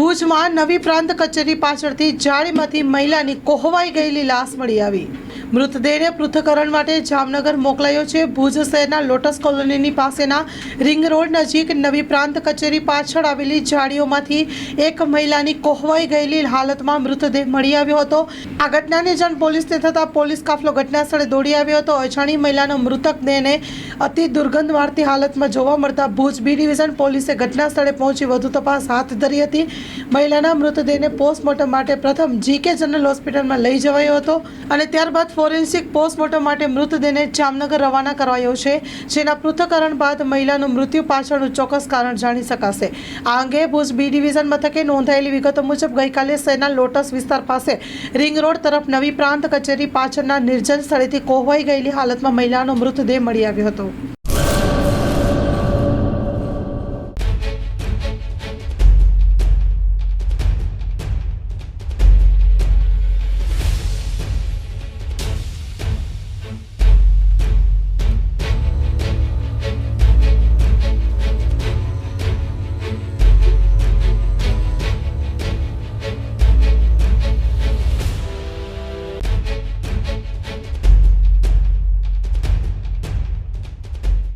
ભુજમાં નવી પ્રાંત કચેરી પાછળથી જાળીમાંથી મહિલાની કોહવાઈ ગયેલી લાશ મળી આવી। મૃતદેહને પૃથ્થકરણ માટે જામનગર મોકલાયો છે। ભુજ શહેરના લોટસ કોલોનીની પાસેના રિંગ રોડ નજીક નવી પ્રાંત કચેરી પાછળ આવેલી જાળીઓમાંથી એક મહિલાની કોહવાઈ ગયેલી હાલતમાં મૃતદેહ મળી આવ્યો હતો। આ ઘટનાની જાણ પોલીસને થતાં પોલીસ કાફલો ઘટના સ્થળે દોડી આવ્યો હતો। અજાણી મહિલાનો મૃતદેહને અતિ દુર્ગંધ મારતી હાલતમાં જોવા મળતા ભુજ બી ડિવિઝન પોલીસે ઘટના સ્થળે પહોંચી વધુ તપાસ હાથ ધરી હતી। મહિલાના મૃતદેહને પોસ્ટમોર્ટમ માટે પ્રથમ જીકે જનરલ હોસ્પિટલમાં લઈ જવાયો હતો અને ત્યારબાદ ફોરેન્સિક પોસ્ટમોર્ટમ માટે મૃતદેહને જામનગર રવાના કરાયો છે, જેના પૃથ્થકરણ બાદ મહિલાનું મૃત્યુ પાછળનું ચોક્કસ કારણ જાણી શકાશે। આ અંગે ભુજ બી ડિવિઝન મથકે નોંધાયેલી વિગતો મુજબ ગઈકાલે શહેરના લોટસ વિસ્તાર પાસે રિંગ રોડ તરફ નવી પ્રાંત કચેરી પાછળના નિર્જન સ્થળેથી કોહવાઈ ગયેલી હાલતમાં મહિલાનો મૃતદેહ મળી આવ્યો હતો।